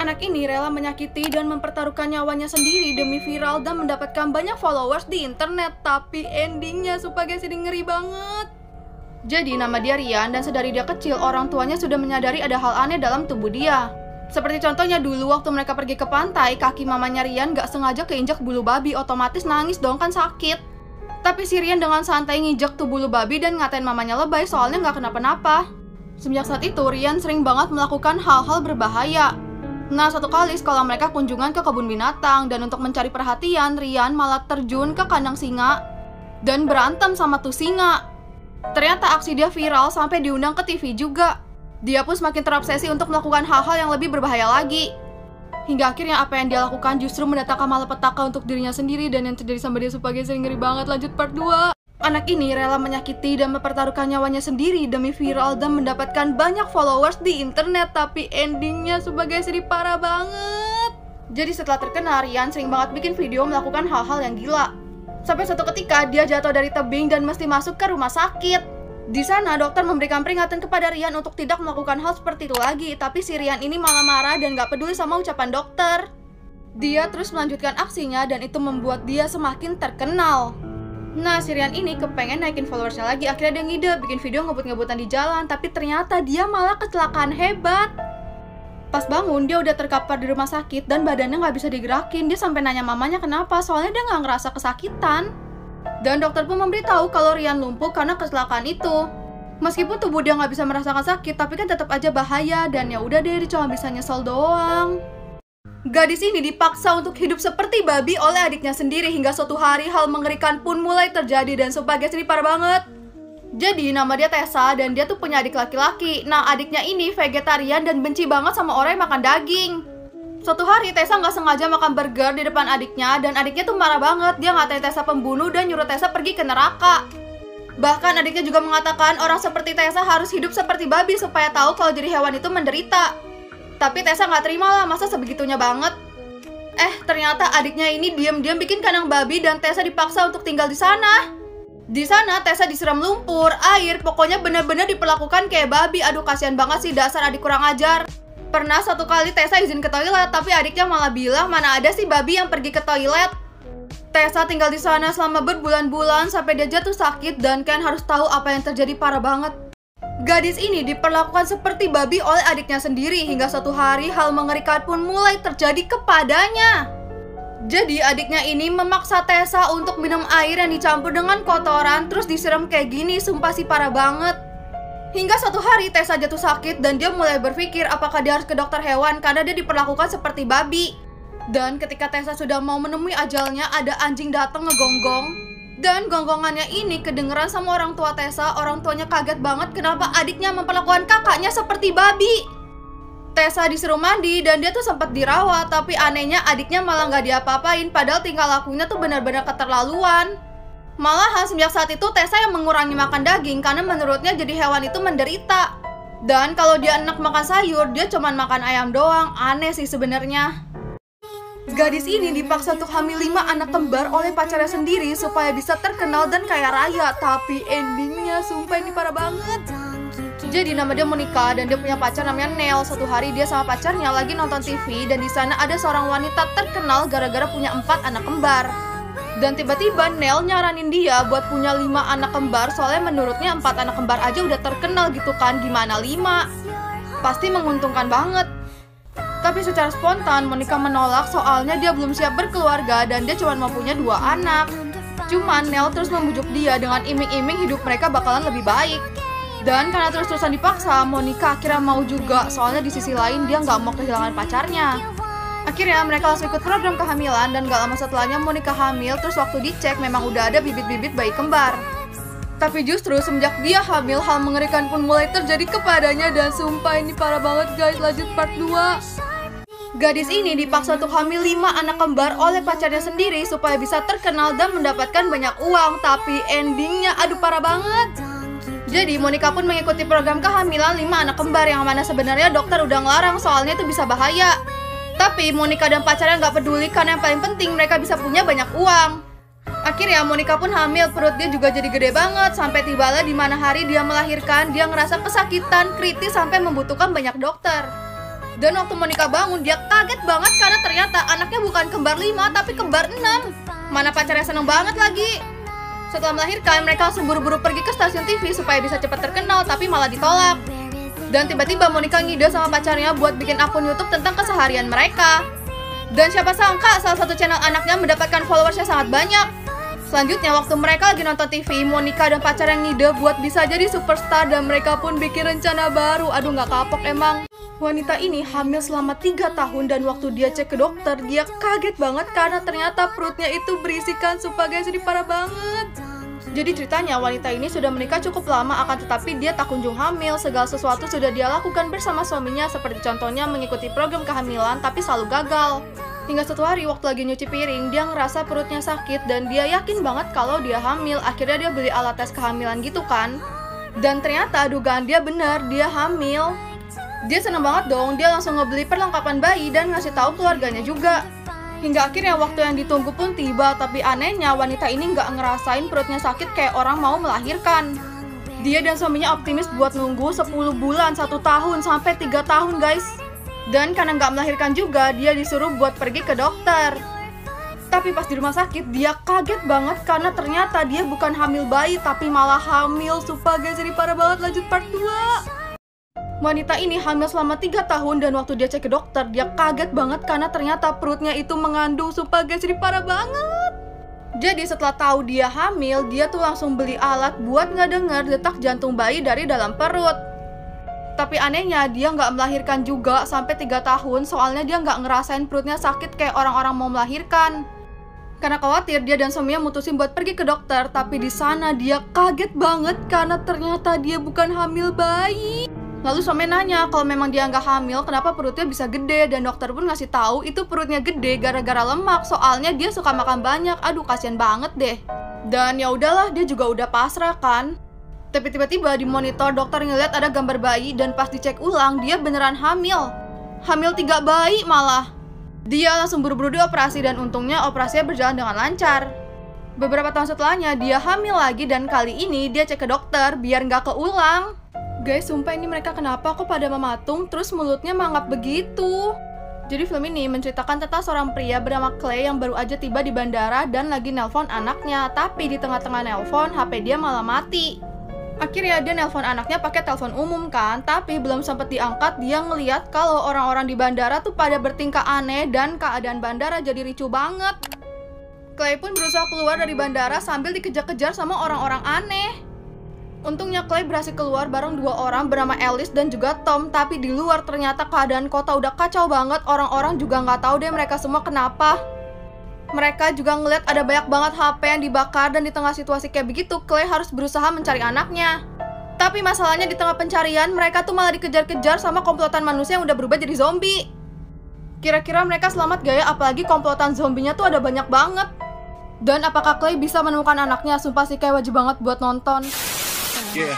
Anak ini rela menyakiti dan mempertaruhkan nyawanya sendiri demi viral dan mendapatkan banyak followers di internet. Tapi endingnya sumpah guys, ini ngeri banget. Jadi nama dia Rian dan sedari dia kecil orang tuanya sudah menyadari ada hal aneh dalam tubuh dia. Seperti contohnya dulu waktu mereka pergi ke pantai, kaki mamanya Rian gak sengaja keinjak bulu babi, otomatis nangis dong kan sakit. Tapi si Rian dengan santai nginjek tuh bulu babi dan ngatain mamanya lebay soalnya gak kenapa-napa. Semenjak saat itu Rian sering banget melakukan hal-hal berbahaya. Nah, satu kali sekolah mereka kunjungan ke kebun binatang dan untuk mencari perhatian, Rian malah terjun ke kandang singa dan berantem sama tuh singa. Ternyata aksi dia viral sampai diundang ke TV juga. Dia pun semakin terobsesi untuk melakukan hal-hal yang lebih berbahaya lagi. Hingga akhirnya apa yang dia lakukan justru mendatangkan malapetaka untuk dirinya sendiri dan yang terjadi sama dia sebagai sering ngeri banget. Lanjut part 2. Anak ini rela menyakiti dan mempertaruhkan nyawanya sendiri demi viral dan mendapatkan banyak followers di internet. Tapi endingnya sebagai sedih parah banget. Jadi setelah terkenal, Rian sering banget bikin video melakukan hal-hal yang gila. Sampai suatu ketika dia jatuh dari tebing dan mesti masuk ke rumah sakit. Di sana dokter memberikan peringatan kepada Rian untuk tidak melakukan hal seperti itu lagi. Tapi si Rian ini malah marah dan gak peduli sama ucapan dokter. Dia terus melanjutkan aksinya dan itu membuat dia semakin terkenal. Nah, si Rian ini kepengen naikin followersnya lagi. Akhirnya dia ngide bikin video ngebut-ngebutan di jalan. Tapi ternyata dia malah kecelakaan hebat. Pas bangun dia udah terkapar di rumah sakit dan badannya nggak bisa digerakin. Dia sampai nanya mamanya kenapa, soalnya dia nggak ngerasa kesakitan. Dan dokter pun memberitahu kalau Rian lumpuh karena kecelakaan itu. Meskipun tubuh dia nggak bisa merasakan sakit, tapi kan tetap aja bahaya. Dan ya udah deh, dia cuma bisa nyesel doang. Gadis ini dipaksa untuk hidup seperti babi oleh adiknya sendiri hingga suatu hari hal mengerikan pun mulai terjadi dan sumpah guys, ini parah banget. Jadi nama dia Tessa dan dia tuh punya adik laki-laki. Nah, adiknya ini vegetarian dan benci banget sama orang yang makan daging. Suatu hari Tessa nggak sengaja makan burger di depan adiknya dan adiknya tuh marah banget. Dia ngatain Tessa pembunuh dan nyuruh Tessa pergi ke neraka. Bahkan adiknya juga mengatakan orang seperti Tessa harus hidup seperti babi supaya tahu kalau jadi hewan itu menderita. Tapi Tessa nggak terima lah, masa sebegitunya banget. Ternyata adiknya ini diam-diam bikin kandang babi dan Tessa dipaksa untuk tinggal di sana. Di sana Tessa disiram lumpur, air, pokoknya bener-bener diperlakukan kayak babi. Aduh, kasihan banget sih, dasar adik kurang ajar. Pernah suatu kali Tessa izin ke toilet, tapi adiknya malah bilang mana ada sih babi yang pergi ke toilet. Tessa tinggal di sana selama berbulan-bulan sampai dia jatuh sakit dan Ken harus tahu apa yang terjadi parah banget. Gadis ini diperlakukan seperti babi oleh adiknya sendiri hingga suatu hari hal mengerikan pun mulai terjadi kepadanya. Jadi adiknya ini memaksa Tessa untuk minum air yang dicampur dengan kotoran terus disiram kayak gini, sumpah sih parah banget. Hingga suatu hari Tessa jatuh sakit dan dia mulai berpikir apakah dia harus ke dokter hewan karena dia diperlakukan seperti babi. Dan ketika Tessa sudah mau menemui ajalnya, ada anjing datang ngegonggong. Dan gonggongannya ini kedengeran sama orang tua Tessa. Orang tuanya kaget banget kenapa adiknya memperlakukan kakaknya seperti babi. Tessa disuruh mandi dan dia tuh sempat dirawat. Tapi anehnya adiknya malah nggak diapa-apain. Padahal tingkah lakunya tuh benar-benar keterlaluan. Malahan semenjak saat itu Tessa yang mengurangi makan daging karena menurutnya jadi hewan itu menderita. Dan kalau dia enak makan sayur, dia cuman makan ayam doang. Aneh sih sebenarnya. Gadis ini dipaksa untuk hamil 5 anak kembar oleh pacarnya sendiri supaya bisa terkenal dan kaya raya. Tapi endingnya sumpah ini parah banget. Jadi nama dia Monica dan dia punya pacar namanya Nel. Suatu hari dia sama pacarnya lagi nonton TV dan di sana ada seorang wanita terkenal gara-gara punya 4 anak kembar. Dan tiba-tiba Nel nyaranin dia buat punya 5 anak kembar soalnya menurutnya 4 anak kembar aja udah terkenal gitu kan, gimana 5? Pasti menguntungkan banget. Tapi secara spontan Monica menolak soalnya dia belum siap berkeluarga dan dia cuma mau punya 2 anak. Cuman Nel terus membujuk dia dengan iming-iming hidup mereka bakalan lebih baik. Dan karena terus-terusan dipaksa, Monica akhirnya mau juga soalnya di sisi lain dia nggak mau kehilangan pacarnya. Akhirnya mereka langsung ikut program kehamilan dan gak lama setelahnya Monica hamil. Terus waktu dicek memang udah ada bibit-bibit bayi kembar. Tapi justru semenjak dia hamil, hal mengerikan pun mulai terjadi kepadanya. Dan sumpah ini parah banget guys, lanjut part 2. Gadis ini dipaksa untuk hamil 5 anak kembar oleh pacarnya sendiri supaya bisa terkenal dan mendapatkan banyak uang. Tapi endingnya aduh parah banget. Jadi Monica pun mengikuti program kehamilan 5 anak kembar yang mana sebenarnya dokter udah ngelarang soalnya itu bisa bahaya. Tapi Monica dan pacarnya nggak peduli karena yang paling penting mereka bisa punya banyak uang. Akhirnya Monica pun hamil, perut dia juga jadi gede banget. Sampai tibalah di mana hari dia melahirkan, dia ngerasa kesakitan kritis sampai membutuhkan banyak dokter. Dan waktu Monica bangun, dia kaget banget karena ternyata anaknya bukan kembar 5, tapi kembar 6. Mana pacarnya seneng banget lagi. Setelah melahirkan, mereka langsung buru-buru pergi ke stasiun TV supaya bisa cepat terkenal, tapi malah ditolak. Dan tiba-tiba Monica ngide sama pacarnya buat bikin akun YouTube tentang keseharian mereka. Dan siapa sangka salah satu channel anaknya mendapatkan followersnya sangat banyak. Selanjutnya, waktu mereka lagi nonton TV, Monica dan pacarnya ngide buat bisa jadi superstar dan mereka pun bikin rencana baru. Aduh, nggak kapok emang. Wanita ini hamil selama 3 tahun dan waktu dia cek ke dokter, dia kaget banget karena ternyata perutnya itu berisikan supa guys, ini parah banget. Jadi ceritanya wanita ini sudah menikah cukup lama akan tetapi dia tak kunjung hamil. Segala sesuatu sudah dia lakukan bersama suaminya seperti contohnya mengikuti program kehamilan tapi selalu gagal. Hingga suatu hari waktu lagi nyuci piring, dia ngerasa perutnya sakit dan dia yakin banget kalau dia hamil. Akhirnya dia beli alat tes kehamilan gitu kan. Dan ternyata dugaan dia benar, dia hamil. Dia seneng banget dong, dia langsung ngebeli perlengkapan bayi dan ngasih tahu keluarganya juga. Hingga akhirnya waktu yang ditunggu pun tiba, tapi anehnya wanita ini nggak ngerasain perutnya sakit kayak orang mau melahirkan. Dia dan suaminya optimis buat nunggu 10 bulan, 1 tahun, sampai 3 tahun guys. Dan karena nggak melahirkan juga, dia disuruh buat pergi ke dokter. Tapi pas di rumah sakit, dia kaget banget karena ternyata dia bukan hamil bayi, tapi malah hamil supa guys, jadi parah banget. Lanjut part 2. Wanita ini hamil selama 3 tahun dan waktu dia cek ke dokter, dia kaget banget karena ternyata perutnya itu mengandung supa guys, jadi parah banget. Jadi setelah tahu dia hamil, dia tuh langsung beli alat buat ngedenger detak jantung bayi dari dalam perut. Tapi anehnya dia nggak melahirkan juga sampai 3 tahun, soalnya dia nggak ngerasain perutnya sakit kayak orang-orang mau melahirkan. Karena khawatir, dia dan suaminya mutusin buat pergi ke dokter, tapi di sana dia kaget banget karena ternyata dia bukan hamil bayi. Lalu suami nanya kalau memang dia nggak hamil, kenapa perutnya bisa gede, dan dokter pun ngasih tahu itu perutnya gede gara-gara lemak, soalnya dia suka makan banyak. Aduh, kasian banget deh. Dan ya udahlah, dia juga udah pasrah kan. Tapi tiba-tiba di monitor dokter ngeliat ada gambar bayi dan pas dicek ulang dia beneran hamil. Hamil 3 bayi malah. Dia langsung buru-buru dioperasi dan untungnya operasinya berjalan dengan lancar. Beberapa tahun setelahnya dia hamil lagi dan kali ini dia cek ke dokter biar nggak keulang. Guys, sumpah ini mereka kenapa kok pada mematung terus mulutnya mangap begitu. Jadi film ini menceritakan tentang seorang pria bernama Clay yang baru aja tiba di bandara dan lagi nelpon anaknya. Tapi di tengah-tengah nelpon, HP dia malah mati. Akhirnya dia nelpon anaknya pakai telepon umum kan, tapi belum sempat diangkat dia ngeliat kalau orang-orang di bandara tuh pada bertingkah aneh dan keadaan bandara jadi ricuh banget. Clay pun berusaha keluar dari bandara sambil dikejar-kejar sama orang-orang aneh. Untungnya Clay berhasil keluar bareng 2 orang bernama Alice dan juga Tom, tapi di luar ternyata keadaan kota udah kacau banget, orang-orang juga nggak tahu deh mereka semua kenapa. Mereka juga ngeliat ada banyak banget HP yang dibakar dan di tengah situasi kayak begitu, Clay harus berusaha mencari anaknya. Tapi masalahnya di tengah pencarian, mereka tuh malah dikejar-kejar sama komplotan manusia yang udah berubah jadi zombie. Kira-kira mereka selamat gak ya? Apalagi komplotan zombinya tuh ada banyak banget. Dan apakah Clay bisa menemukan anaknya? Sumpah sih kayak wajib banget buat nonton. Yeah.